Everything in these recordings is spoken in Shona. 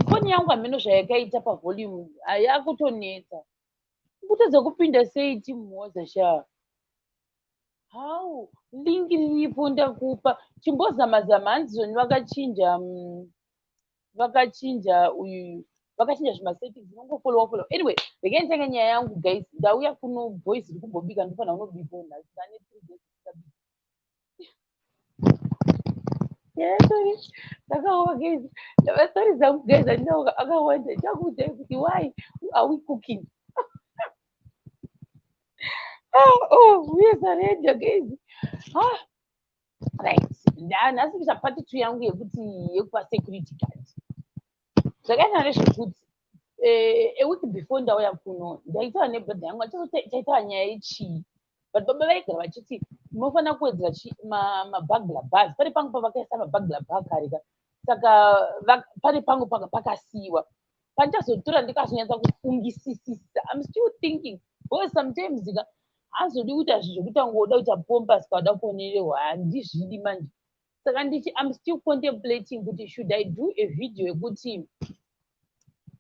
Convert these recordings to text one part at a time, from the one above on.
Foni yangu amenosha yakaita pavolume yakutonetsa kutedza kupinda sei timuoza sha hau lingi riripo ndakupa chimbozama-zama hanzizoni vakachinja uyu vakachinja zvimasettings nongofolowa folowa anyway rekenitenge nyaya yangu guys ndauya kuno boys iri kumbobika ndofana unobika nhasi Yeah, sorry. Ndakaoma guys. Stories zangu guys andinao akawanda. Chakuudza kuti why are we cooking? We surrender guys. Ah, right. Nhasi kuita part 2 yangu yekupa security guard. Zvakaita zvekuti a week before ndauya kuno ndaitaura nebhodha yangu taitaura nyaya yechii but baba vaigara vachiti munofanira kuwedzera mabagla bars pane pangu pavakaisa mabagla bar kare ka saka pane pangu pakasiyiwa pandichazotora ndikazonyatsa kufungisisisa I'm still thinking because sometimes ka hazodi kuita zvinhu zvokuti angoda kuita pompa sikada kuonererwa handizvidi manje saka I'm still contemplating kuti should I do a video yekuti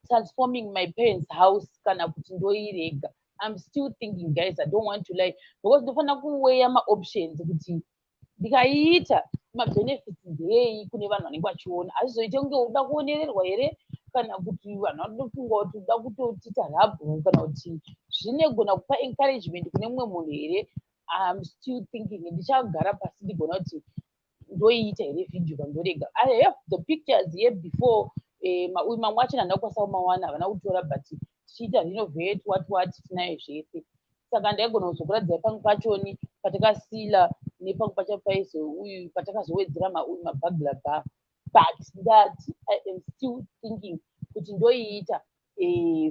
transforming my parents' house kana kuti ndoirega. I'm still thinking guys, I don't want to lie because ndofanira kuweya ma-options kuti ndikaiita ma-benefits ndei kune vanhu vanenge vachiona hazvizoite kunge uda kuonererwa here kana kuti vanhu vanofunga kuti uda kutotita rabhu kana kuti zvinegona kupa encouragement kune mumwe munhu here. I'm still thinking ndichagara pasi ndigona kuti ndoiita here video kandorega. I have the pictures here before mamwe acho ndandakwanisa kumawana havana kutora but tichiita renovate what tinayo zvese saka ndaigona kuzokuradzai pangu pachoni patakasila nepangu pacho uyu patakazowedzera mabagla bar but that I am still thinking kuti ndoiita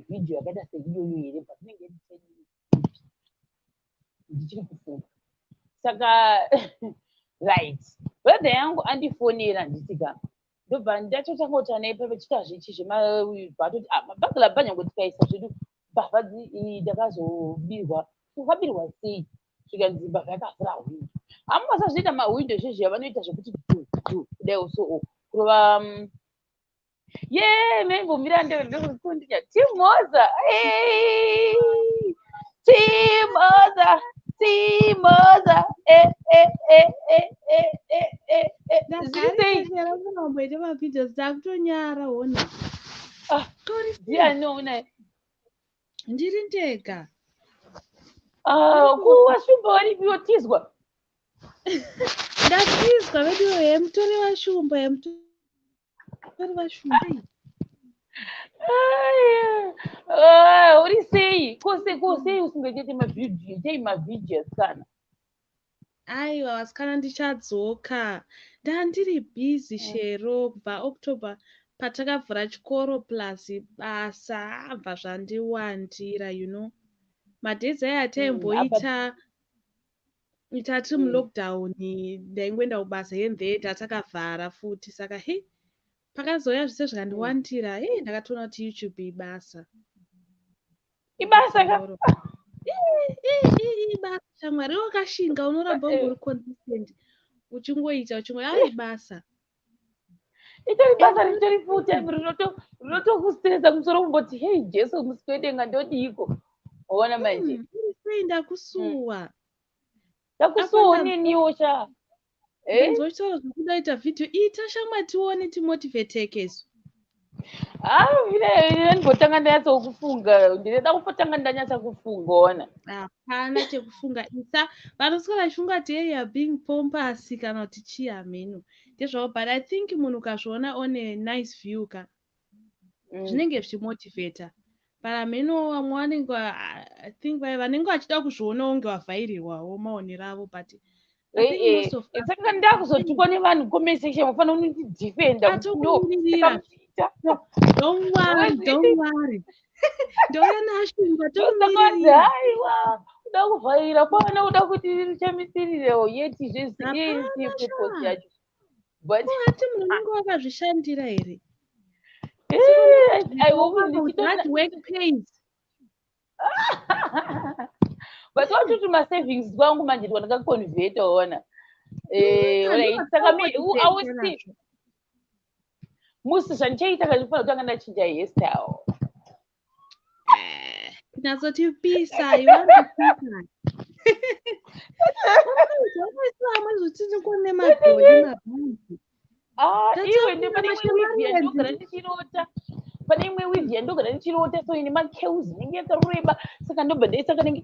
video yakaita seiyoyo here but inenge ndichiri kufunga saka right brother yangu andifonera nditika ndobva ndatotangota naye pavechita zvichi zvematoti mabagla bar nyange tikaisa zvedu mbavha ndakazobirwa ukabirwa sei zvikanzi mbavha yakavhura hwindo hamumasazviita mahwindo zvezviya vanoita zvekuti kudai so kurova maimbomira ndekundika timoza ndakaita mavhidhios ndakutonyara ona ndianoona ndiri ndega kuwashumba waripiwo tizwa ndatizwa vedu mutori washumba mutori washumba uri sei kosei usingachaite mavhidhiyo chei mavhidhios kana aiwa vasikana ndichadzoka ndandiri bhizi shero kubva october patakavhura chikoro plus basa abva zvandiwandira madhezi aya ataimboita tiri mulockdown ndaingoenda kubasa yenzee tatakavhara futi saka pakazouya zvise zvikandiwandira ndakatoona kuti youtube ibasa ibasa shamwari wakashinga unoramba ungori consistent uchingoita ibasa itori basa ritori full time rinotokustresa musoro kumboti hei jesu musi wedenga ndodiko waona manje sei ndakusuwa neniwo sha benzoitaura zvokudaita vhidhiyo ita shamwa tione timotivetekesu ndinotanga ndanyatsa kufunga ndinoda kutanga ndanyatsa kufunga ona hapana chekufunga isa vanosika vachifunga kuti area being pompasi kana kuti chii hameno ndezvavo but I think munhu ukazviona on a nice view ka zvinenge zvichimotivata paramheno vamwe vanenge I think vanenge vachida kuzviona unge wavhairirwawo maonero avo but saka ndakuzotukwa nevanhu comment section mufanira unondidefenda atokumirira don't worry ndouya nashumba tokumirira haiwa uda kuvhaira kwana uda kuti chamisirirewo yeti zvese purpose yacho but ati munhu unenge wakazvishandira here but watuti masavings kwangu manje ndandakaconveta ona saka ausi musi zvandichaita kazvifana kutanga ndachinja hairstyle kunyatsotipisa iwanipisa vamwe zvotini nemadhoni mabhanzi iwe ndepane wivhi yandogara ndichirota pane imwe wivhi yandogara ndichirota so ine makeuzi inenge yakareba saka ndobva ndaisa kanenge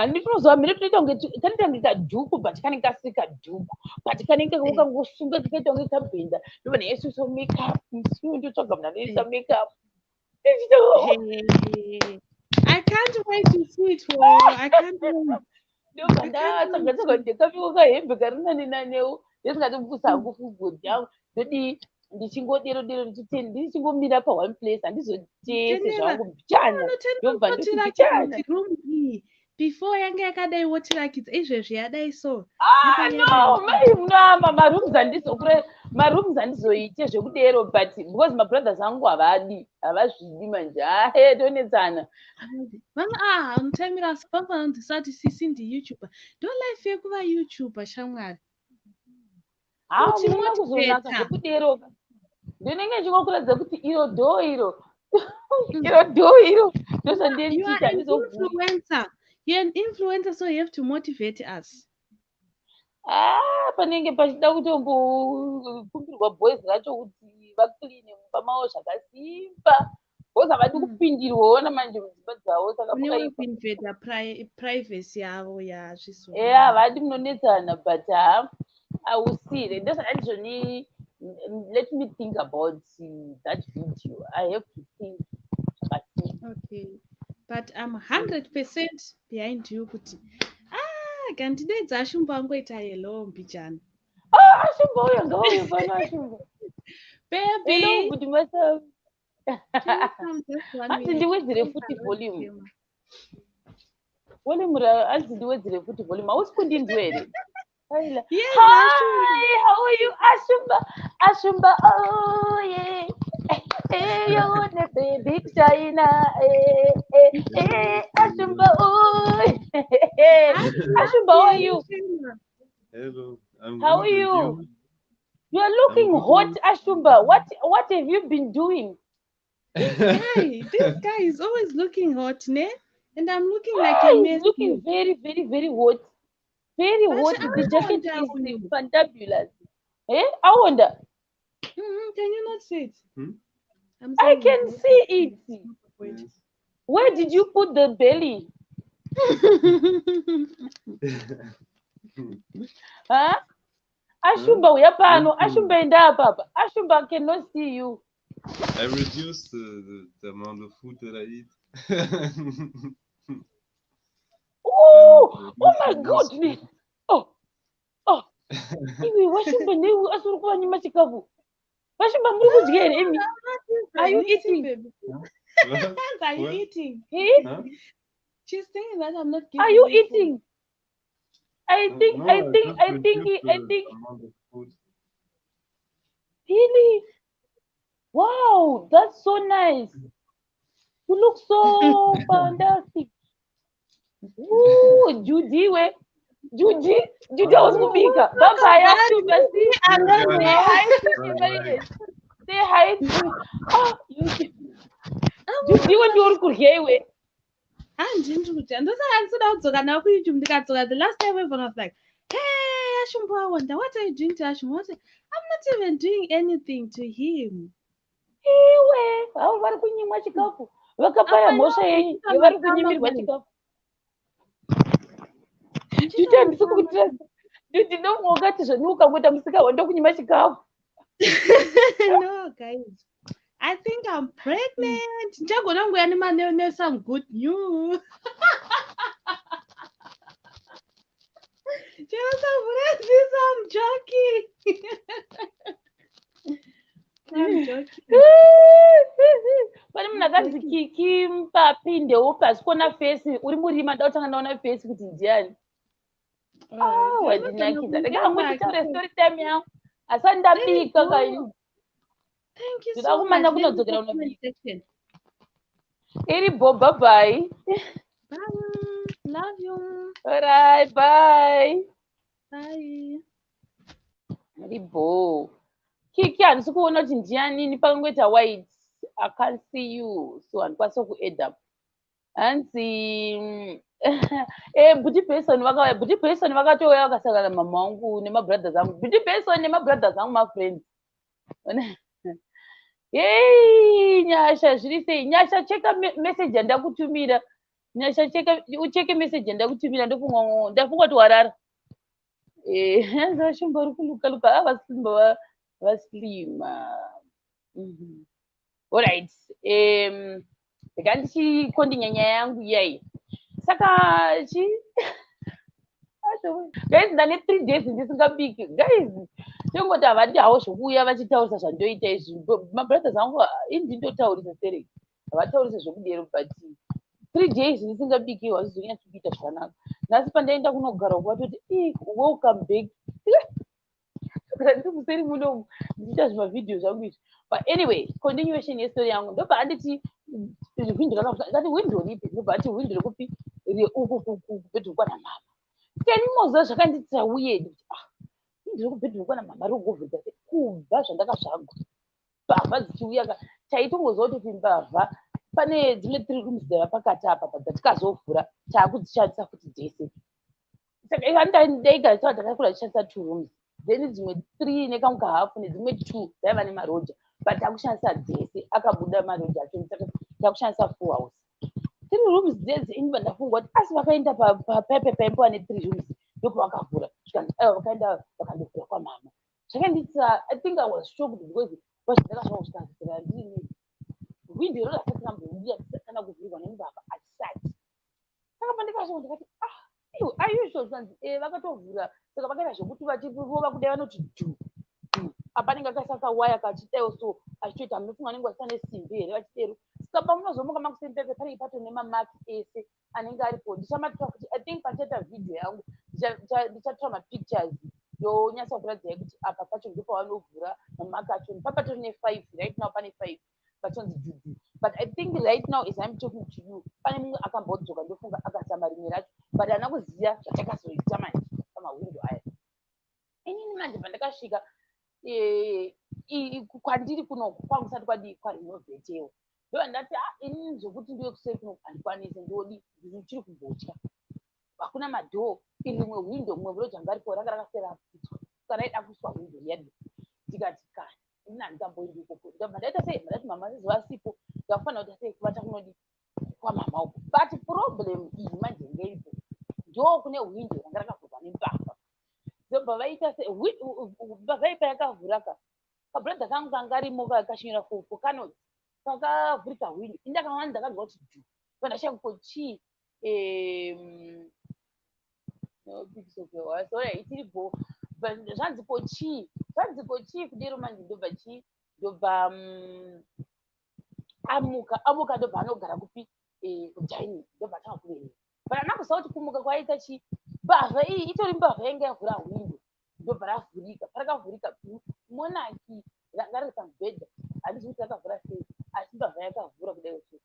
ndinozowa mhene tunoita kunge kanenge kange kadhuku but kanenge kasiri kadhuku but kanenge ukangosunga kakaita kunge kabhenda ndobva ndaisusa makeup ndotsvaga munhu anoisa makeup. I can't wait to see it. I can't wait. Ndobva ndatsvaga ndikapfeka kahembe kari nanewo ndisingatobusa hangu fubhodhi yangu ndodii ndichingodero ndichingomira pa1 place handizotese zvangu mbichana ndobva ndotibichana before yange yakadai wotirakidza izvezvi yadai so no mai munama marooms handizoite zvekudero but because mabrothers angu havazvidi manje tonetsana unotaimira sapamwana ndisati sisi ndiYouTuber ndolife yekuva YouTuber shamwari muna kuzonaka zvekudero ndinenge ndichingokuratidza kuti iro dhoo iro ndosandirichiita influencer. You're an influencer, so you have to motivate us. Panenge pachida kutombokumbirwa boys racho kuti vakline mumba mavo zvakasimba bosi havadi kupindirwawo namanje mudzimba dzavo saka kuinvada privacy yavo yazviso havadi munonetsana but I will see. That's actually let me think about that video. I have to think. Okay, but I'm 100% behind you. Kuti kandidaidza Ashumba angoita hello mbichana. Ashumba uyo ngauyo pano Ashumba. Baby. Hello kuti myself. Asi ndiwedzere futi volume. Asi ndiwedzere futi volume. Hausi kundinzwa here? Yes, hi, how are you, Ashumba? Oh yeah. Hey, you want the big China? Hey, Ashumba. Oh. Ashumba, how are you? Hello. How are you? You are looking hot, Ashumba. What have you been doing? This guy is always looking hot, ne? And I'm looking like a mess. He's looking very, very, very hot. Very hot. The jacket is fantabulous. I wonder. Can you not see it? I can see it. Where did you put the belly? Huh? Ashumba, uyapano. Ashumba enda papa. Ashumba cannot see you. I reduced the amount of food that I eat. Oh my goodness. Oh. Iwe washumba newe asuri kuva nyima chikavu. Washumba muri kudya here Emi? Are you eating, baby? Are you eating? Huh? She's thinking that I'm not giving. Are you eating? I think. Really? Wow, that's so nice. You look so fantastic. Ooh, Judy, wait. Judy, I was kubika. Bye-bye, Ashumba. Say hi to you. Judy, when you're kurya, wait. The last time everyone was like, hey, Ashumba, I wonder, what are you doing to Ashumba? I said, I'm not even doing anything to him. Iwe, vari kunyimwa chikafu. Vakapaya mhosva yenyu, vari kunyimirwa chikafu. Judy handisi kuitira. Judy ndomwakati zvani ukangoita musika wandokunyima chikafu. No, guys. I think I'm pregnant. Njagona nguya nema some good news. I'm joking. I'm joking. Pane munhu akanzi Kiki Mpapindewo pasi kuona fesi uri murima ndautanga ndaona fesi kuti ndiani. Wandinakidza. Ndakanga ngonditaura story time yangu. Asati ndabika kaini. Thank you Ndida so kumanya much. kunodzokera unobika. Iribo, bye-bye. Bye. Love you. Alright, bye. Bye. Iribo. Kiki handisi kuona kuti ndianini pakangoita white. I can't see you. So handikwanisa kuadd up. Hanzi Booty person vakatouya vakasangana mama wangu nemabrothers angu. Booty person nemabrothers angu my friends. Hey, nyasha zviri sei? Nyasha cheka message yandakutumira. Nyasha cheka ucheke message yandakutumira ndofunga ndafunga kuti warara. Zvashomba uri kuluka luka avasimba vaslima. Alright. Ndikandichikondinya nyaya yangu iyai. Saka guys ndane 3 days ndisingabiki. Guys tongoti havadi hawo zvokuuya vachitaurisa zvandoita izvi. Mabrothers angu indindotaurisa sereki. Havataurisi zvokudero but 3 days ndisingabiki hazvizonyatsokuita zvakanaka. Nhasi pandaenda kunogara kuvatoti welcome back. Ndiri kuseri muno ndichiita zvimavidhio zvangu izvi. But anyway, continuation yestory yangu ndobva handiti hwindo rakati hwindo ripi ndobva ati hwindo rekupi reuku kubhedhuru kwana mama. Kenimoza zvakanditira weird ndiri kubhedhuru kwana mama rogovhudza kubva zvandakazvagwa mbavha dzichiuya taitongoziva kuti mbavha pane dzimwe 3 rooms dzava pakati apa dzatikazovhura taakudzishandisa futi dzese. Saka ndaigara taura takakura tichishandisa 2 rooms then dzimwe 3 nekamwe kahafu nedzimwe 2 dzaiva nemaroja but takushandisa dzese akabuda maroja acho takushandisa 4 house. 3 rooms dzedzi inibva ndafunga kuti asi vakaenda papaipe paimbowa ne3 rooms ndopo vakavhura vakaenda vakandovhura kwamama. Zvakanditsa I think I was shocked because vazvandakazvanga kushandisira ndini hwindo iro rasati rambobuya kana kuvhurwa nembavha atisati. Saka pandikazvanga ndikati ayusual sanzi vakatovhura saka vakaita zvokuti vachirova kudai vanoti dhu apanenge akasaka waya kachidaiwo so achitoita munofunga anenge asina nesimbi here vachidero. Saka pamunozomuka makusempepe panenge pato nemamaki ese anenge aripo. Ndichamatora kuti I think pachaita vhidhio yangu ndichatora mapictures yonyatsa kuradzai kuti apa pacho ndipo pavanovhura mamaki acho papatori ne5 right now pane 5 pachonzi dzidzi. But I think right now as I'm talking to you pane mumwe akambodzoka ndofunga akasama rimwe racho but haana kuziva zvatakazoita manje pamahwindo aya. Inini manje pandakasvika kwandiri kunoku kwangu kusati kwadii kwarinovetewo ndo ndati inini zvokuti ndiwe kusei kunoku handikwanisi ndodi ndichiri kumbotya. Hakuna madhoo iri rimwe hwindo mumwe muroja ngaripo ranga rakasera kuitwa saka raida kuiswa hwindo riyadi. Ndikati kani inini handingamboendi ikoko ndabva ndaita sei ndati mama sizovasipo ndakufanira kuita sei kuvata kunodi kwamama uko. But problem iyi manje ngeiripo ndo kune hwindo ranga rakavhurwa nembavha. Ndobva vaita sei mbavha ipa yakavhuraka kabrodha kangu kangarimo kashinyira fofo kanoti kakavhurika hwindo indakawana ndakazwa kuti dhu pandashanguko chii itiripo zvanzipo chii kudero manje ndobva chii ndobva amuka ndobva anogara kupi kujaini ndobva tanga kuverera but handina kuziva kuti kumuka kwaita chii. Mbavha iyi itori mbavha yanga yavhura hwindo ndobva ravhurika. Parakavhurika monaki ranga riri pamubhedha handizi kuti rakavhura sei asi mbavha yakavhura kudai so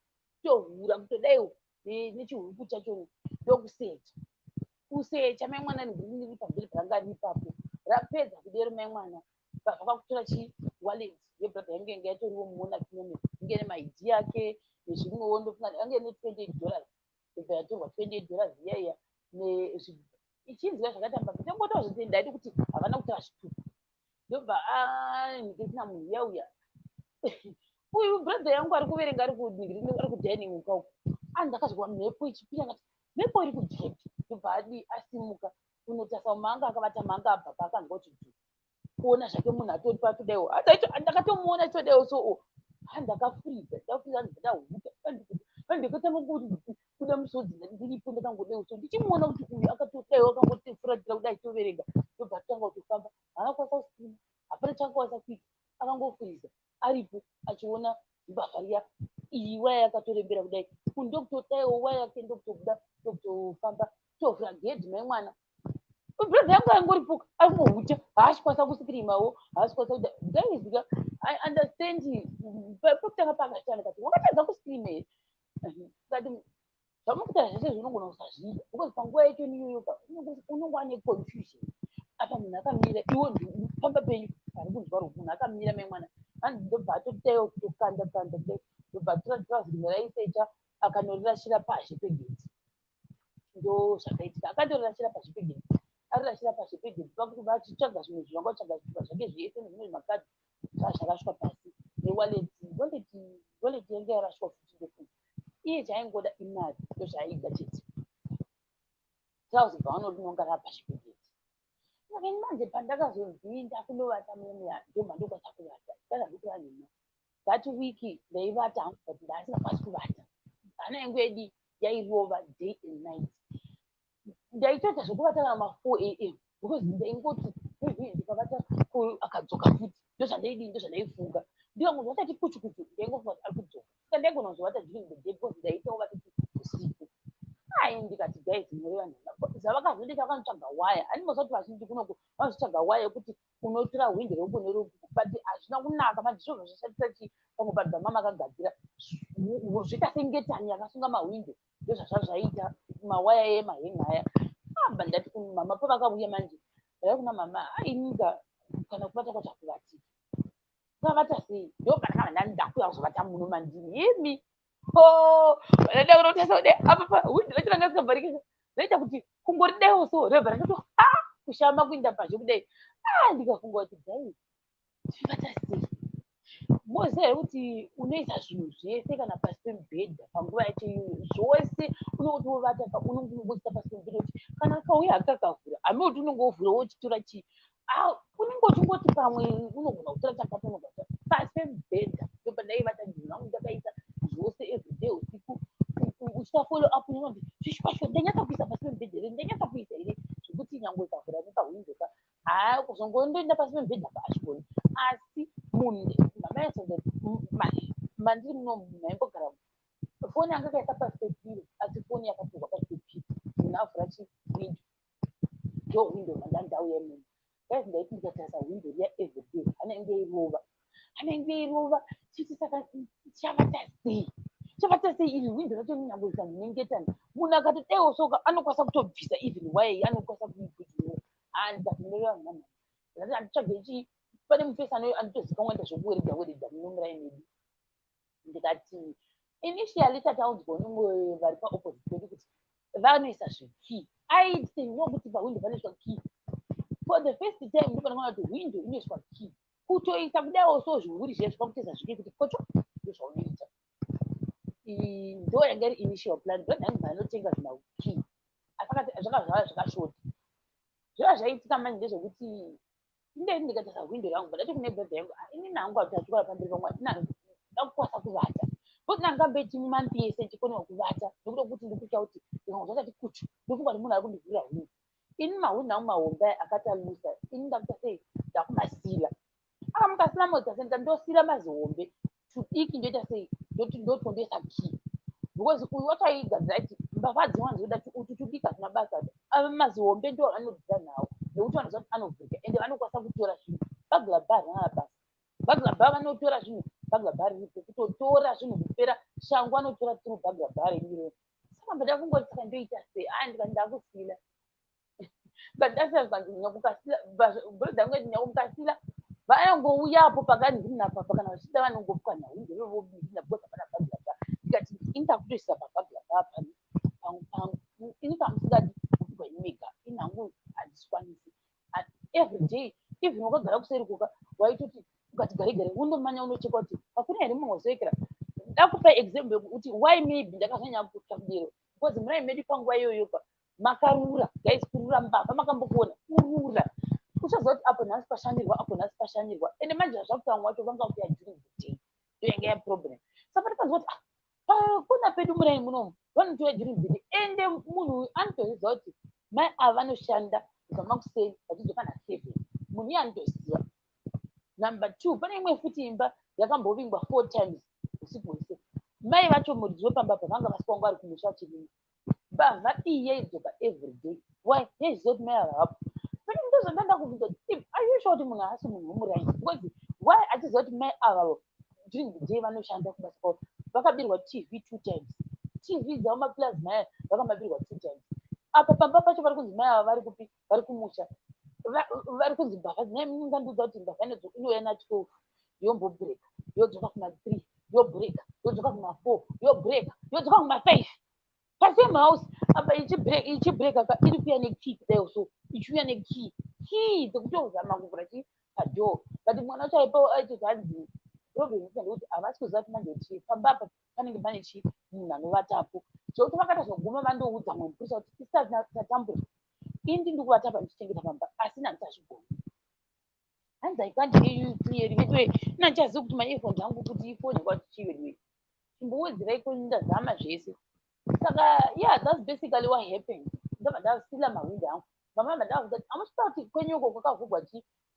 kutovhura kutodaiwo nechihuku chacho ndokusecha mai mwana ndiriri pamubhedha paranga riri ipapo rapedza kudero mai mwana mbavha kwakutora chiwallet yebrodha yangu yanga yatoriwo monaki nome inge nemaid yake nezvimwewo ndofunga ange ne$28 ndobva yatorwa $28 iyaiya ichinzwa zvakatamba ndongotaura zvoti ndaiti kuti havana kutora zvitupu ndobva ndisina munhu yauya uyu brodha yangu ari kuverenga ari kudining ukauko ndakazwa mhepo ichipinda ngati mhepo iri kudhireki ndobva asimuka kunotasa manga akavata manga abva paakanzwa kuti dhu kuona zvake munhu atori patodaiwo ndakatomuona todaiwo so ndakafuriza ndahuta ndikatama kuti kuda musodzi ndiripo ndakangodaiwo so ndichimuona kuti uyu akatodaiwo akangotifuratira kudai toverenga ndobva totanga kutofamba haana kwanisa kusima hapana chakakwanisa kuita akangofuriza aripo achiona mbavha riya iyi waya yakatorembera kudai ndokutodaiwo waya yake ndokutobuda ndokutofamba tovhura gedhi mai mwana brodha yangu angoripo angohuta haachikwanisa kusikirimawo haachikwanisa kuda gaizika I understand pokutanga pakatana kati wakatadza kusikirima here kati zvamukutaura zvese zvinogona kusazviita because panguva yacho niyoyoka unonge ane confusion apa munhu akamira iwo pamba penyu ari kunzwa munhu akamira mai mwana ndobva atotaiwo kutokanda ndobva atora rimwe raisecha akanorashira pashi pegedhi. Ndo zvakaitika akatorashira pashi pegedhi arirashira pashi pegedhi pakuti vachitsvaga zvimwe zvinhu vanga vatsvaga zvitupa zvake zvese nezvimwe zvimakadhi zvakasvika pasi newaleti wallet yange yarashwa futi ndofunga iye chaingoda imari ndozvaaiga chete trouzi pavanodinonga rapachibhedheti lakini manje pandakazozvinda kunovata muya ndomandokwanisa kuvata ndakazviti vanhima that wiki ndaivata hangu but ndaisingakwanisi kuvata hana yangu yedi yairova day and night ndaitoita zvekuvata kana ma4 am because ndaingoti ndikavata akadzoka futi ndozvandaidii ndozvandaifunga ndikangonzwa tati kuchukuchu ndaingofunga kuti ari kudzoka saka ndaigona kuzovata during the day because ndaitaova kuti usiku ai ndikati guys mureva nhema zvavakazodita vakanotsvaga waya handimbozvati vazhinji kunoko vanozotsvaga waya yekuti unotora hwindi reuko neruko but hazvina kunaka manje zvo zvoshatisa chi pamwe panhu pamama akagadzira zvoita sengetani yakasunga mahwindo ndozvazvaita mawaya emahenga aya aba ndati kumama pavakauya manje ndai kuna mama ainika kana kuvata kwazvakuvatika kavata sei ndopana ndakuya kuzovata muno mandini imi ndaida kunotesa kuti apa hwindi racho ranga sikabvarikisa zvaita kuti kungoridaiwo so rebva ratoto kushama kuinda pazhe kudai ndikafunga kuti dai tivata sei moziva here kuti unoisa zvinhu zvese kana pasi pemubhedha panguva yacho iyoyo zvose unoti wovata unonge unongoisa pasi pemubhedha kuti kana kauya akakavhura hame kuti unonge wovhura wochitora chii unenge uchingoti pamwe unogona kutora chakati unogata pasi pemubhedha ndopadaivata ndinhu angu ndakaisa zvose everyday usiku uchitafolo up nyangoti zvishwashwa ndanyatsa kuisa pasi pemubhedha here ndanyatsa kuisa here zvekuti nyange ikavhura nepahwindoka kuzongondoenda pasi pemubhedha paashikoni asi munhu mama yasongati mandiri muno maimbogara foni yanga kaisa pasi pepiro asi foni yakaturwa pasi pepiro munhu avhura chiwindo ndo windo mandandauya munhu guys ndaiti ndikatarisa windo riya everyday hanenge irova chiti saka chavata sei iri windo racho ninyangoisa munengetani munhu akatodaiwo soka anokwanisa kutobvisa even waya anokwanisa kuibvutiro ndikafunireva mama ndati handitsvage chii pane mufesi anditozikamwenda zvokuweredha munomuraini medu ndikati initially tataudzwa nemwe vari paopposite pedu kuti vanoisa zvekey aiti nokuti pawindo panoiswa key for the first time ndopanoona kuti windo inoiswa key kutoita kudaiwo so zvihuri zviya zvakuteza zvike kuti kocho ndozvaunoita ndo yanga iri initial plan but ndangu manotenga zvimakey asakati zvakazvava zvakashota zviva zvaitika manje ndezvekuti ndei ndikatarisa windo rangu ndati kune bhebha yangu inini hangu hatachikora pamberi pamwari ndakukwanisa kuvata kuti ndangambeiti mimanthi yese ndichikoniwa kuvata nekuda kuti ndikutya kuti ndikangonzwa tati kuchu ndofunga kuti munhu ari kundivhurira hwindi ini mahwindi angu mahombe akati alusa ini ndakuta sei ndakumasila akamukasila modzase ndikandosila mazihombe tudiki ndoita sei ndotondoisa key because uyu wacho aigadzira iti mbavha dzimwe dzinoda utu tudiki hazvina basa mazihombe ndo anodzira nawo nekuti vanoziva kuti anovhurika ende vanokwanisa kutora zvinhu baglabar vana basa baglabar vanotora zvinhu baglabar ripo kutotora zvinhu kupera shangu anotora tiri baglabar imiro saka ndakungoti saka ndoita sei ndikandakusila ndasira zvandinyakukasila brodha angu ndinyakukasila vanongouyapo pakandinapapa kana vachida vanongopuka nhahwindo rovobidina because hapana baglabar ndikati indakutoisa pabaglabar pangu ini kamusingadi kupigwa imega inhangu handisikwanisi everyday even wakagara kuseri kuka waitoti ukati gare gare undomanya unocheka kuti hakuna here mungozovekera ndakupa example yekuti why maybe ndakazonyanya kutya kudero because murai medu panguva iyoyopa makarura guys kurura mbavha makambokuona kurura uchaziva kuti apo nhasi pashandirwa apo nhasi pashandirwa ende manje hazvakutanga wacho vanga kuya during the day ndoyanga yaproblem saka ndikanzwa kuti kuna pedu murai munomu vanotoya during the day ende munhu anotoziva kuti mai ava vanoshanda kubva kuseni vachizopana 7 munhu iye anotoziva number 2 pane imwe futi imba yakambovingwa 4 times usiku hwese mai vacho muridzi wepambapa vanga vasikwangu ari kumusha chirimo mbavha iyi yaidzoka everyday why yaiziva kuti mai ava vapo pane ndozvandanda kubvunza kuti ayusha kuti munhu haasi munhu womuraini because why achiziva kuti mai ava during the day vanoshanda kubasa kwavo vakabirwa tv 2 times tv dzavo maplasma aya vakamabirwa 2 times apa pamba pacho vari kunzi mai ava vari kupi vari kumusha vari kunzi mbavha dzinanganduudza kuti mbavha inouya na12 yombobreaka yodzoka kuma3 yobreaka yodzoka kuma4 yobreaka yodzoka kuma5 pasame house apa ichibreaka ka iri kuya nekey kudaiwo so ichiuya nekey dzekutozama kuvhura chi padhoo but mwana wacho aipawo aitoti hanzi problem ndekuti havasi kuziva kuti manje kuti pamba apa panenge pane munhu anovatapo zvokuti vakatazoguma vandoudza mwe mupurisa kuti tisati tatambura ini ndiri kuvata pa ndichitengeta pamba asi handisazvigoni hanzi I can't hear you clearly anyway nachazivi kuti maearphones angu kuti ifoni kwatichiwe chimbowedzera ndazama zvese saka yeah that's basically what happened ndabva ndasila mahwindo angu mamama ndakuti amusita kuti kwenyuko kwakavhurwa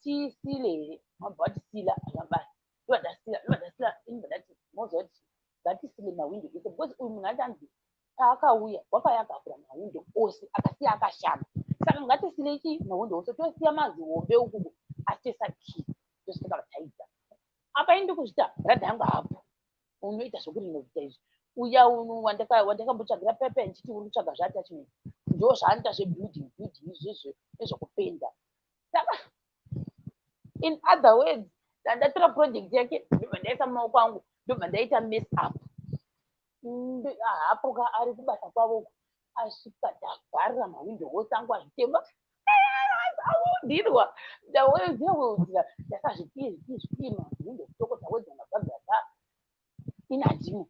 tisile here mabva vatisila akabasa ndobva ndati mozoti ngatisile mahwindo ese because uyu munhu atanzi paakauya wakauya akavhura mahwindo ose akasiya akashama saka ngatisile mahwindo ose tosiya mazihombe ukuko asi tesakii tosvika vataidza apa indi kuzvita radha yangu hapo unoita zvokurinozita izvi uya wandakakambotsvagira pepe ndichiti uri kutsvaga zveattachment ndo zvaanoita zvebuilding izvizvi nezvokupenda saka in other words ndandatora project yake ndobva ndaisa mumaoko angu ndobva ndaita mess up hapo ari kubasa kwavo asvika ndavharira mahwindo ose angu azvitema aundirwa ndawedzera ndakazvipii mahwindo kutoko tawedza mabhagata inadimo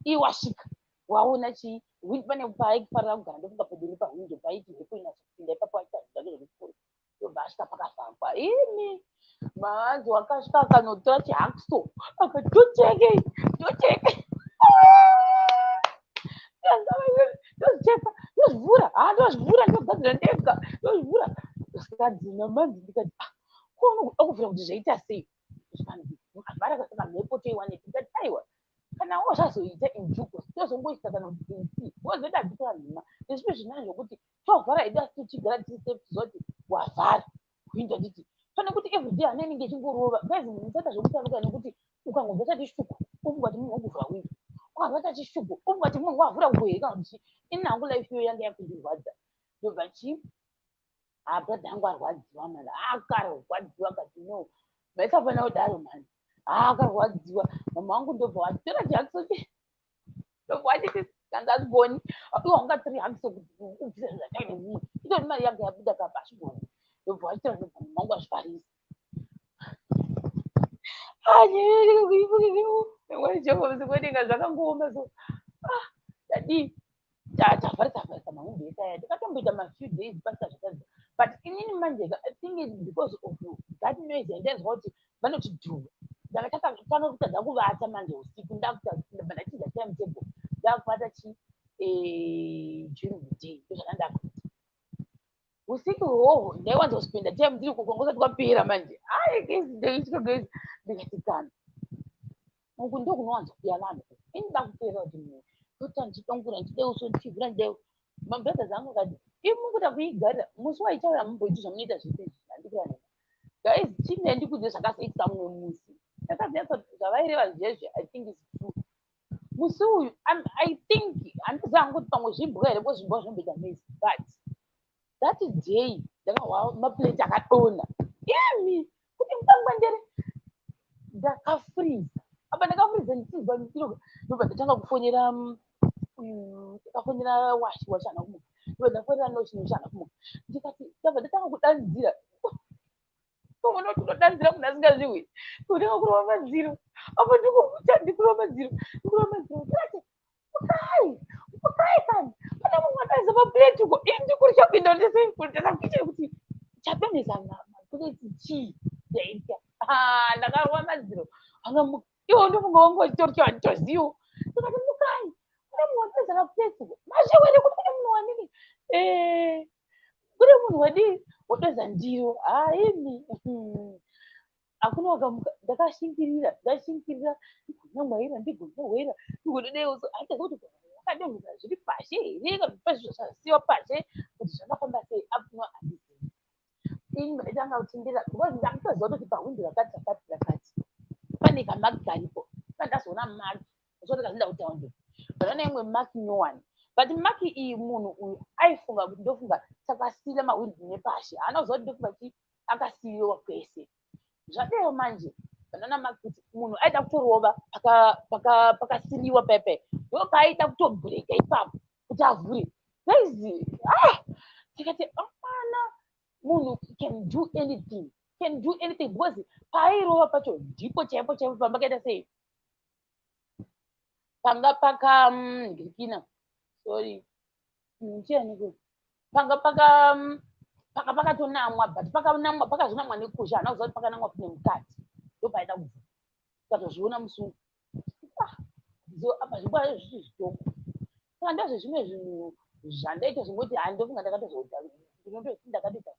iwasvika waona chii pane paaifarira kugara ndofunga peduri pahwindo paiti mhepo inazopinda ipapo aitazvidazvezvikuru yobva asvika pakafamba ini maanzi wakasvika akanotora chihakso akatoteke ndozvicheka ndozvivhura ndozvivhura ndogadzira ndega ndozvivhura ndosvikadzina manzi ndikati okuvhura kuti zvaita sei mara kasaka mhepo toiwane tikati aiwa kana wozvazoita injugo tozongoisa kana kuti insi wozoita dzikora nhema nezvimwe zvinani zvokuti tovhara idu asi tichigara tiri safe zoti wavhara hwindo nditi pane kuti everyday ana inenge ichingorova guys musaita zvokutanuka nekuti ukangobva tati shuku ufunga kuti munhu wokuvhura hwindo ukabva tati shuku ufunga kuti munhu wavhura kugoheri kana kuti ini hangu life iyo yange yakundirwadza ndobva chii bradha yangu arwadziwa mani akarwadziwa kati no maisafana kudaro mani akarwadziwa mama wangu ndobva watora chihakisoche ndobva wachiti kangaziboni iwa ungatori hakiso kuti ubvise zvataine mumwe itori mari yange yabuda kapa ashiboni ndobva wachitora ndobva mama wangu azvifarisa jehovha zvakangooma so dadi tavharisa mahwindo ese aya tikatomboita mafew days pasina zvakadza but inini manje I think it's because of that noise yandainzwa kuti vanoti dhuru ndakatanga kutadza kuvata manje usiku ndabva ndachidza timetable ndakuvata during the day ndozvakandakuita usiku hwohwo ndaiwanza kuspenda time ndiri kukongosati kwapera manje ndaitika gezi ndikati kana uku ndo kunowanza kuya vanhu ini ndakupera kuti munhu tota ndichitongura ndichideuso ndichivhura ndideu mabrothers angu akati imukuda kuigarira musi waichauya mumboiti zvamunoita zvese handikura nena guys chine ndikudze zvakazoitika mumwe musi ndakaziva zvavaireva zvezve I think is true musi uyu I think handiziva hangu kuti pamwe zvibhuka here zvimbo zvinomboita mesi but that day ndakawa maplate akadona imi kuti mutangwendere ndakafriza apa ndakafriza ndichizwa ndiro ndobva ndatanga kufonera ndakafonera washana kumuka ndobva ndafonera noshana kumuka ndikati ndabva ndatanga kudanidzira unoti unodanzira munhu asingazviwi kutanga kurova madziro apa ndikurova madziro ndikati ukai kani pane mumwe akaisa mapureti uko ini ndikuri chapinda ndasakuitira kuti chadonhesa mapureti chii yaita ndakarova madziro angamuka iwo ndofunga wangu wachitori chawanditoziwo ndikati mukai kune munhu wakaisa mapureti uko mashewere kuti kune munhu wanini kune munhu wadii wodonza ndiro ini hakuna wakamuka ndakashingirira ndigonamwaira ndigonowera ndigonodeuso aitakuti wakadonhesa zviri pashe here kana pazvizvo zvasiyiwa pashe kuti zvakafamba sei apuno handizivi ini ndaitanga kutendera because ndakutoziva kuti pahwindo rakati pane kamaki karipo pandazoona maki zoti kazinda kutaunda vanaona imwe maki nyowani but maki iyi munhu uyu aifunga kuti ndofunga takasiira mahwindo nepashi haanoziva kuti ndofunga kuti akasiyiwa kwese zvadero manje vanaona maki kuti munhu aida kutorova pakasiriwa pepe ndo paaita kutobhureka ipapo kuti avhure guys tikati apana munhu can do anything because paairova pacho ndipo chaipo pambakaita sei panga paka ndikina sorry chiani panga pakatonamwa but pakanamwa pakazonamwa nekusha hana kuziva kuti pakanamwa kune mukati ndopaida kubva ukatozviona musungu apa zvingwa zviti zvitoko saka ndozvezvimwe zvinhu zvandaita zvingoti handofunga ndakatozouta ndinototi ndakatoita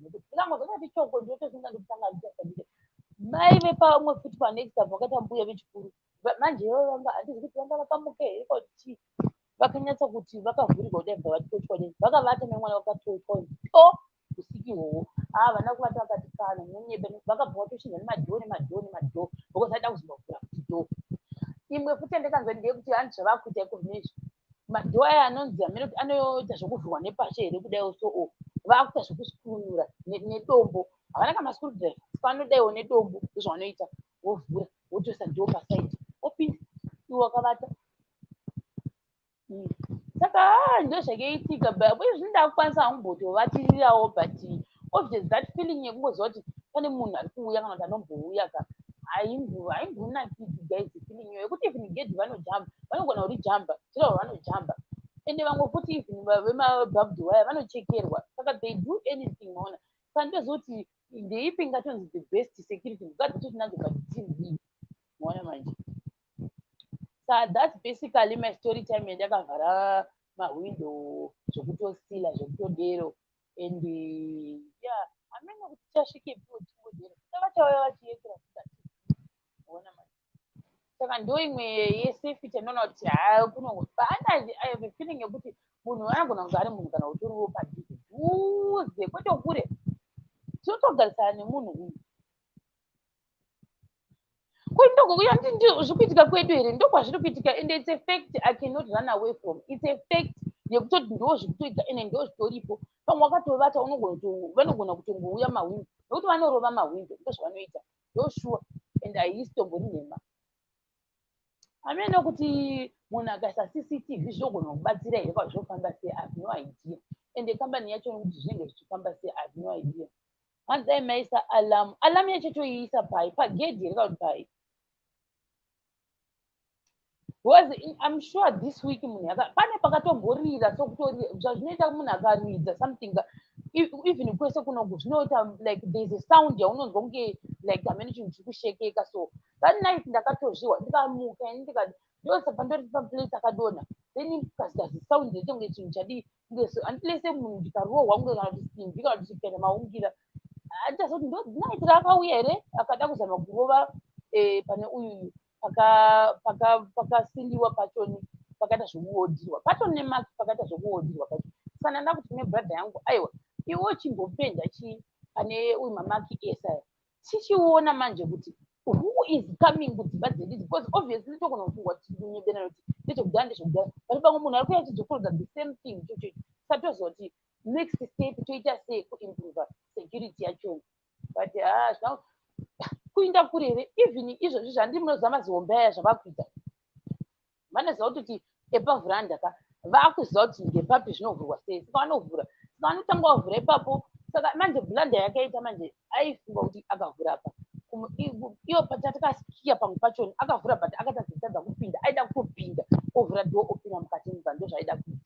ndikangozvakati choko ndotofunga ndokutanga ndichasadire mai vepamwe futi panext apo vakaita mbuya vechikuru manje vanga handizi kuti vanga vakamuka here kuti chii vakanyatsa kuti vakavhurirwa kudai bva vatotwa dei vakavata nemwana vakatotwa to usiki hwohwo vana kuvata vakati kana munyebe vakabva vatoshinda nemadhoo because aida kuzimbavhura kuti dhoo imwe futi andikanzwa ndeyekuti hanzi zvavakuita iko zvinezvi madhoo aya anonzi amene kuti anoita zvokuvhurwa nepashe here kudai so vakuita zvokusikurunura nedombo havana kamascrew driver panodaiwo nedombo ndozvavanoita wovhura wotoisa dhoo pasaidi opinda iwo wakavata saka ndozvakaitika uye zvinoda kukwanisa hangu but obviously that feeling yekungoziva kuti pane munhu ari kuuya kana kuti anombouya ka haimbonakidzi guys feeling iyo yekuti even gedi vanojamba vanogona kurijamba zviravo vanojamba ende vamwe futi even vemabhabhd waya vanochekerwa saka they do anything maona saka ndoziva kuti ndeipi ngatonzi the best security ngadzitoti nadzo patitv maona manje so that's basically my story time yandakavhara mahwindo zvokutosila zvokutodero and yeah amene kuti chasvike piwo tingodero vachauya vachiyekera ona manje saka ndo imwe yesafety anoona kuti kunoana I have a feeling yekuti munhu anogona kunge ari munhu kana utoriwo padhuze dhuze kwete kure tinotogarisana nemunhu uyu zvikuitika kwedu here ndokwazviri kuitika and it's a fact I cannot run away from it's a fact yekutoti ndo zvikutoita ende ndo zvitoripo pamwe wakatovata vanogona kutongouya mahwindo nekuti vanorova mahwindo ndozvavanoita ndoshuwa and haisi tombori nhema amene kuti munhu akaisa cctv zvinogona kubatsira here kwazvinofamba sei I have no idea ende kambani yacho kuti zvinenge zvichifamba sei I have no idea hanzi dai maisa alamu yacho toiisa pai pagedhi here kana kuti pai because I'm sure this week munhu pane pakatomborira sokutorira zvazvinoita munhu akaridza something even kwese kunoku zvinoita like there's a sound yaunonzwa kunge like amene chinhu chiri kushekeka so that night ndakatozviwa ndikamuka ndikati ndosapa ndori paplace akadonha then kazi sound ndechonge chinhu chadii handilese munhu ndikarohwa kunge kana kuti simbi kana kuti chikaita maungira handitazoti ndo night raakauya here akada kuzama kurova pane uyu pakasindiwa pachoni pakaita zvokuodirwa pacho nemaki pakaita zvokuodirwa pacho saka nda kuti nebradha yangu aiwa iwo chimbopenda pane uyu mamaki esaya tichiona manje kuti who is coming kudzimba dzedu because obviously togona kufungwa tinyebena kuti ndechokudhara ndechokudhara but pamwe munhu ari kuya chizokurodza the same thing chochocho saka toziva kuti next step toita sei kuimprova security yachona but kuinda kure here even izvozvi zvandiri munoziva mazihombe aya zvavakuita vanoziva kutoti epavhuranda ka vakuziva kuti ngepapi zvinovhurwa sei saka vanovhura saka vanotanga vavhura ipapo saka manje bhuranda yakaita manje aifunga kuti akavhura apa iyo patakasikiya pamwe pachoni akavhura but akatadzitadza kupinda aida kutopinda ovhura dhoo opinda mukati mumba ndo zvaida kuita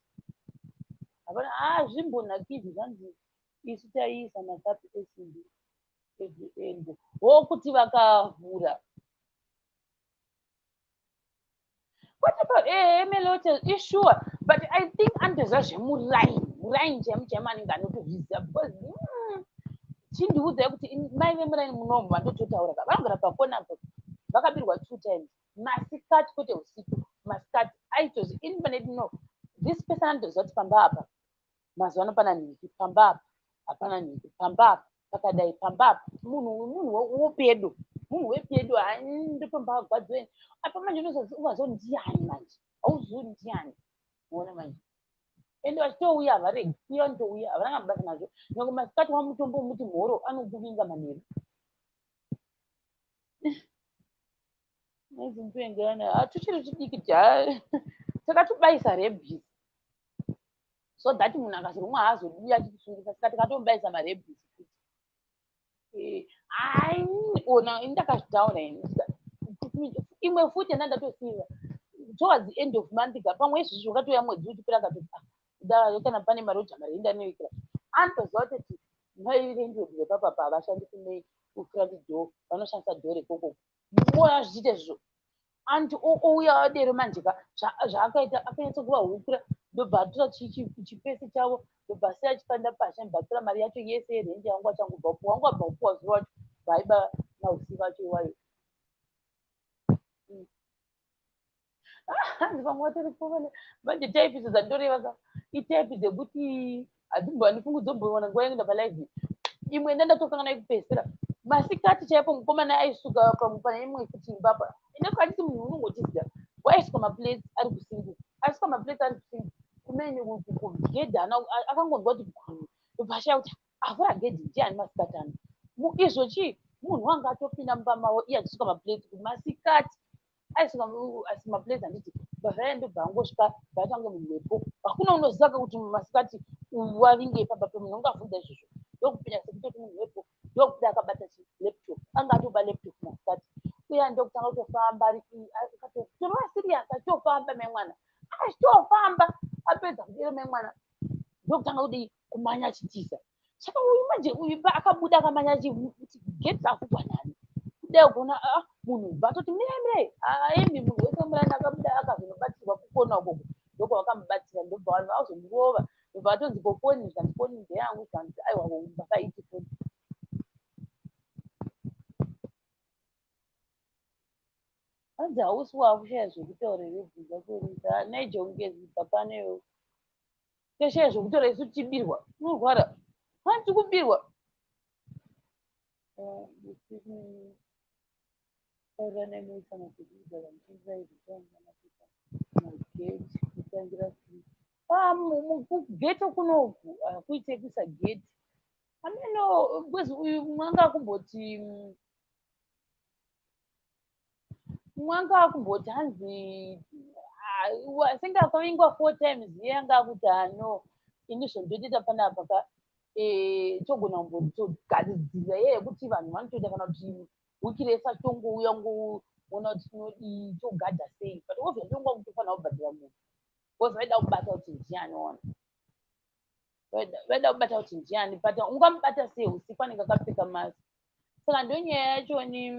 hapana zvimbonakidzi zvanzi isu taiisa masapi esimbi endo wokuti vakavhura emelote isure but I think andezva zvemuraini chemu anenge anotozviziva because chindiudzai kuti mai vemuraini munomu vandototaura ka vanogara pakona vakabirwa 2 times masikati kwete usiku masikati aitozi infinite no this person andoziva kuti pamba apa mazuva ano pana nhiki pamba apa hapana nhiki pamba apa pakadai pamba apa munhu wopedo munhu wepedo ndotombagwadzweni apa manje unozoziva ndiani manje hauzivi ndiani muona manje ende vachitouya havaregi iyo anotouya havananga mabasa nazvo nyange masikati wamutombo womuti mhoro anokuvinga manheru aizintoengeana tuchiri chidiki takatobaisa rebhisi so that munhu akazorumwa haazodii achitisungisa saka tikatombaisa marebhisi ona indakazvitaura ini imwe futi yandatosiira towards the end of month ka pamwe izvizvi wakatoya mwedzi uchipera akatoti kudaro kana pane mari ujamarenda anoikira anotoziva kuti noirendiwe papapa havashandisi nei kucredit door vanoshandisa dhoo rekoko moya zvichiite izvozvo anti ouya dero manjika zvaakaita akanyatsa kuvahukira ndobva atora chipesi chavo ndobva asiya chipanda pasha ndobva atora mari yacho yese yerenji yangu achangobva kuwa wangu abva kuwa zuva wacho vaiba nausiva acho iwayo hanzi vamwe vatoripo manje taipidzo dzandoreva ka itaipi dzekuti hadzimbowani fungu dzomboona nguva yekuenda palive imwe ndandatokangana ikupedzisira masikati chaipo mukomana aisuka pane imwe kuti imbapa inekatiti munhu unongotiziva waisuka maplates ari kusingu aisuka maplates ari kusingu kumene kugedhi akangonzwa kuti vashaya kuti avhura gedhi ndiani masikati ano izvochi munhu wanga atopinda mumba mavo iye achisuka maplates masikati aisuka maplates handiti bavhaya ndobva angosvika vatange munhu wepo hakuna unoziva kuti masikati wavinge pamba pemunhu ungabvunza izvozvo ndokupinda sekutoti munhu wepo ndokuda akabata laptop anga atoba laptop masikati uye ndokutanga kutofamba torova sirias achitofamba memwana achitofamba apedza kudero memwana ndokutanga kudi kumanya achitiza saka uyu manje uyu akabuda akamanya achiti geti afukwa nani kudai kuona munhu bva atoti miremire aembi munhu wese murani akabuda akazonobatsirwa kukona ukoko ndoko vakamubatsira ndobva vanhu vazomurova ndobva atonzi poponi zvandiponi ndeyangu zvanzi aiwa vakaiti foni hanzi hausi wakushaya zvekutaura rebvunza kurisa naijongezi papaneyo toshaya zvekutaura isu tibirwa unorwara hanzi kubirwa kugete kunoku hakuite kusagete ameno kwezi uyu mwanga kumboti hanzi senge akavingwa 4 times yanga akuti hano inizvo ndotoita panapa ka togona kumbotogadzirira yeye kuti vanhu vanotoita kana kuti wikiresa tongouya ngoona kuti tinodii togadha sei but obviously tonga kutofanira kubhadhira munhu bcause vaida kubata kuti ndiani ona vaida kubata kuti ndiani but ungamubata sei usiku anenge akapfeka masi saka ndonyaya yacho ni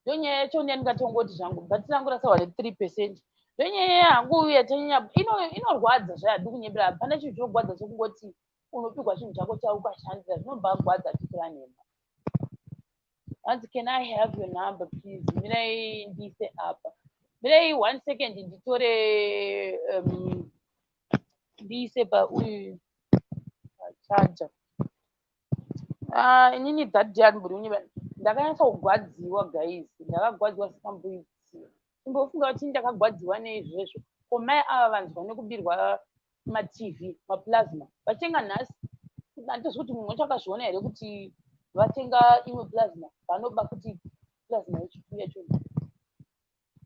ndonyaya yacho ndiyandingatongoti zvangu bhatiri rangu rasawa ne3%. Ndonyaya yangu yatanyanya inorwadza zvayadi kunyembera hapana chinhu chinorwadza chokungoti unopigwa chinhu chako chaukashandisa zvinobagwadza tikira nhema. Hanzi can I have your number please? Mirai ndiise apa. Mirai 1 second nditore ndiise pa uyu charger. Inini that jani buri unyeba ndakanyatsa kugwadziwa guys, ndakagwadziwa sikamboiti. Imbofunga kuti ndakagwadziwa neizvezvo. Komai ava vanhu vane kubirwa ma-TV, ma-plasma. Vatenga nhasi. Handizvi kuti mumwe chakazviona here kuti vatenga imwe plasma vanoba kuti plasma yacho.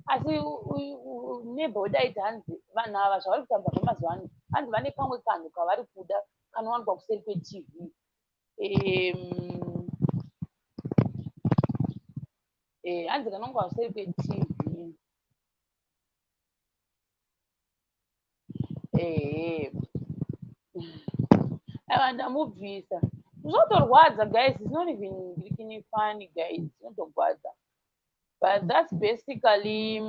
Asi neighborhood aiti hanzi vanhu ava zvavari kutamba zvamazuva ano hanzi vane kamwe kanhu kavari kuda kanowanikwa kuseri kwe-TV. Hanzi kanongwa kuseri kwe-TV. Aiwa ndamubvisa. Zvotorwadza guys, it's not even really funny guys, zvinotogwadza. But that's basically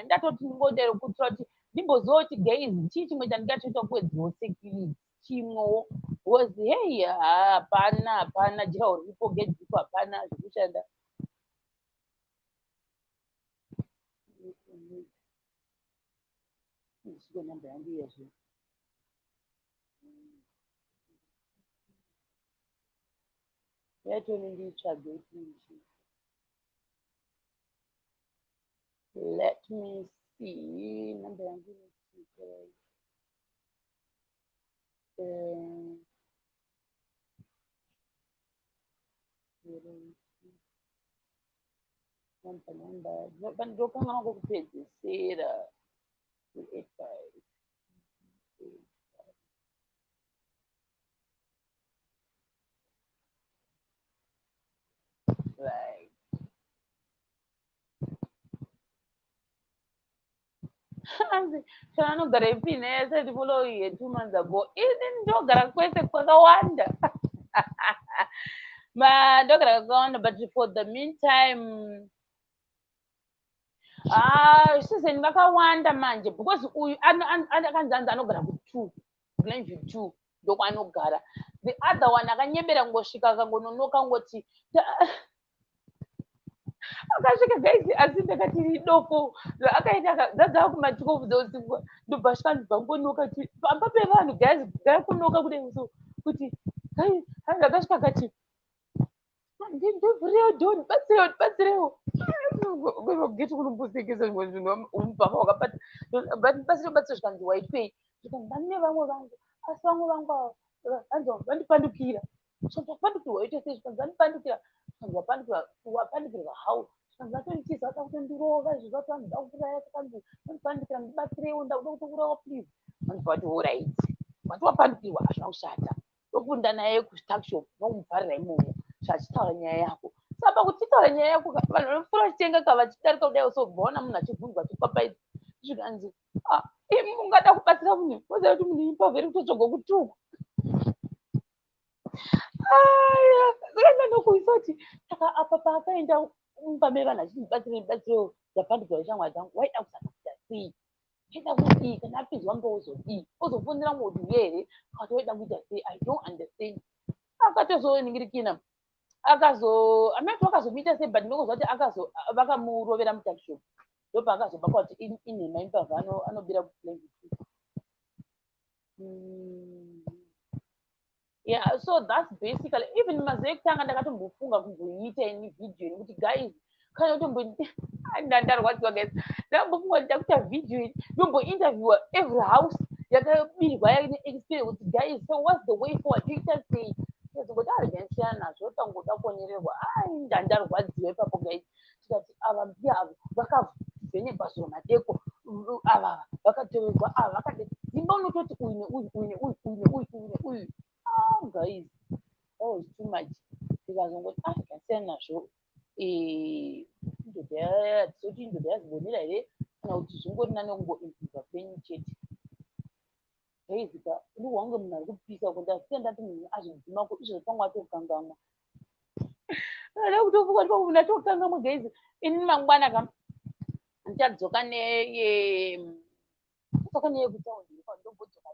ndatoti ndingodero kutira kuti ndimboziva kuti guys chii chimwe chandingatoita kuwedzawo security chimwewo was hey hapana jira riripo gedhipo hapana zvekushanda. Namba yangu yazvo yatoni nditsvage kuti let me see namba yangu namba ndokangana kokupedzisira 285. Anogara ipine said follow you 2 months ago. Isn't dogara kwese kwakawanda? Madogara kwakawanda, but for the meantime, season vakawanda manje because uyu akanzanzi anogara ku2 Glenview 2 ndokwanogara. The other one akanyembera ngosvika akangononoka ngoti akasvika guys asi ndakati ridoko akaita dzadzava kuma12 dzeusiku ndobva svika ndibvangonoka ti pamba pevanhu guys gakunoka kudai so kuti guys akasvika kati ndivhurewo doni batsirewo geti kunombosekesa zvimwe zvinhu umbavha wakapata batsire zvikanzi waitwei zvikanzi ndane vamwe vangu asi vamwe vangu hanzi vandipandukira so ndapandukirwa waitese zvikanzi vandipandukira zvikanzi wapandukirwa how zvikanzi vatonitiza vada kutondirova izvo zvati vanhu da kuuraya zvikanzi vandipandukira ndibatsirewo ndakuda kutourawa please vanobva vati orit vati wapandukirwa hazvina kushata ndokunda naye kustuckshop nokumubvarira imomo zvachitaura nyaya yako saka kuchitaura nyaya yako vanhu vanofura vachitenga ka vachidarika kudai sobvaona munhu achibvunzwa chipapaidzi zvikanzi ungada kubatsira munhu woziva kuti munhu impavheri kutotsvagwa kutuka zvikandanokuisa kuti saka apa paakaenda pame vanhu achibatsirewo dzapandukirwa shamwari dzangu waida kusakaita sei enda kudii kana apinzwa mbeozodii ozofonera mwodu here akati waida kuita sei I don't understand akatozoningirikina amati wakazomuita sei but ndinongozva kuti vakamurovera mutakishop ndopa akazobakwa kuti inhema imbavha anobira kuplay. Yeah, so that's basically even mazuva ekutanga ndakatombofunga kumboiita ini video nekuti guys kana ndandarwadziwa guys ndakambofunga kuti ndakuita video ini ndombointerviewa every house yakabirwa yaine experience kuti guys so what's the way forward toita sei kuti arigensiyana nazvo tangoda kuonererwa ndandarwadziwa ipapo guys tikati ava mbiya avo vakavhenekwa zviro madeko ava vakatorerwa ava vakade dzimba unototi uyu neuyu guys that was too much tikazongoti tikasiyana nazvo tisoti indodha yazibonera here kana kuti zvingori nane kungoimprova penyu chete guys uri wange munhu ari kupisa kuti ndasiya ndati munhu azvidzimako izvo pangu atokangamwa ada kutofunga kuti munhu atokangamwa guys ini mangwana kam ndichadzoka neyekutaundi ndombodzoka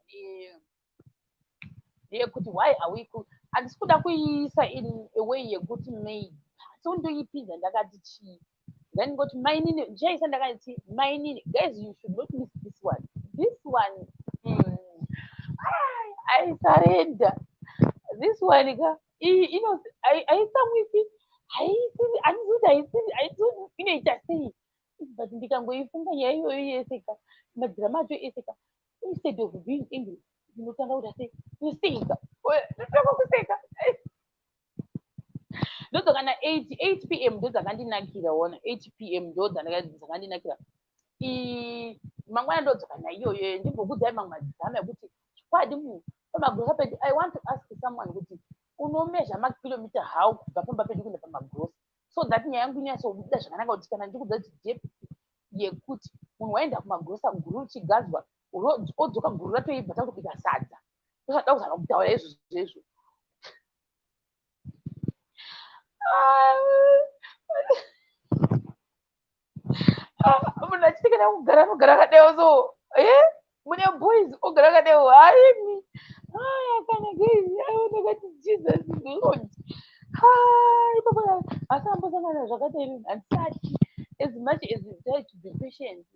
neyekuti why are we handisi kuda kuiisa in a way yekuti maybe so ndoipinza ndakati chii then ngoti mainini ndichaisa ndakati mainini guys you should not miss this one I surrender this one ka aisamwisi inoita sei but ndikangoifunga nyaya iyoyo yese ka madhirama acho ese ka instead of being angry ndinotanga kuda sei kuseka ndotoka kuseka ndodzoka na 8 p.m. ndo dzakandinakira ona 8 p.m. ndo dzakandinakira mangwana ndodzoka naiyoyo ndimbokudzai mamwe madzama ekuti chikwadi munhu pamagrosa pedu I want to ask someone kuti unomezha makilomita how kubva pamba pedu kuenda pamagrosa so that nyaya yangu inyasobuda zvakanaka kuti kana ndikudza kuti depth yekuti munhu waenda kumagrosa guru richigadzwa odzoka guru ratoibva takubika sadza tosada kuzana kutaura izvozvo munhu achitekana kugara anogara akadaiwo so mune boys ogara akadaiwo haimi kana gezi aionekati Jesus Lord asi ambosangana zvakadai handisati as much as you try to be patient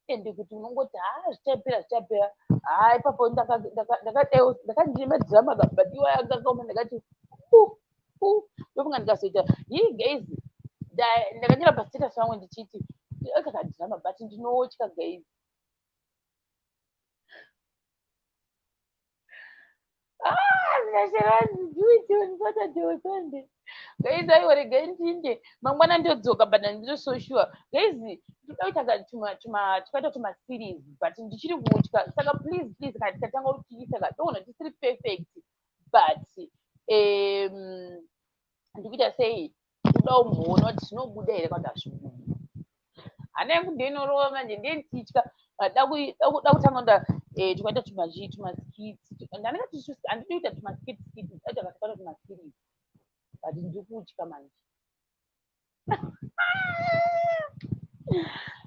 ende kuti unongoti zvichapera ipapo ndakandine madhirama kabadiwa yakakaoma ndakati ndofunga ndikazoita hii guys ndakanyora pastatus vangu ndichiti akakadhirama but ndinotya guys ndinasheraziduiti Saturday or Sunday guys aiwaregai ndinde mangwana ndodzoka but handino so sure guys toda kuita tikaita tumaseries but ndichiri kutya saka please kana tikatanga kutiisa katoona tisiri perfect but ndikuita sei toda umboona kuti zvinobuda here kana kuti hazvibudi hana yangu ndeinorova manje ndenditya da kutanga nda tikaita tumaskits ndandanga handidi kuita tumaskits aita kasipata tumaskits but ndiri kutya manje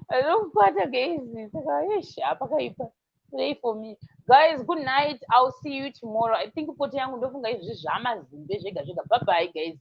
anokupata guys saka ish apakaipa pray for me guys. Good night, I'll see you tomorrow. I think poti yangu ndofunga izvi zvamazimbe zvega zvega. Bye bye guys.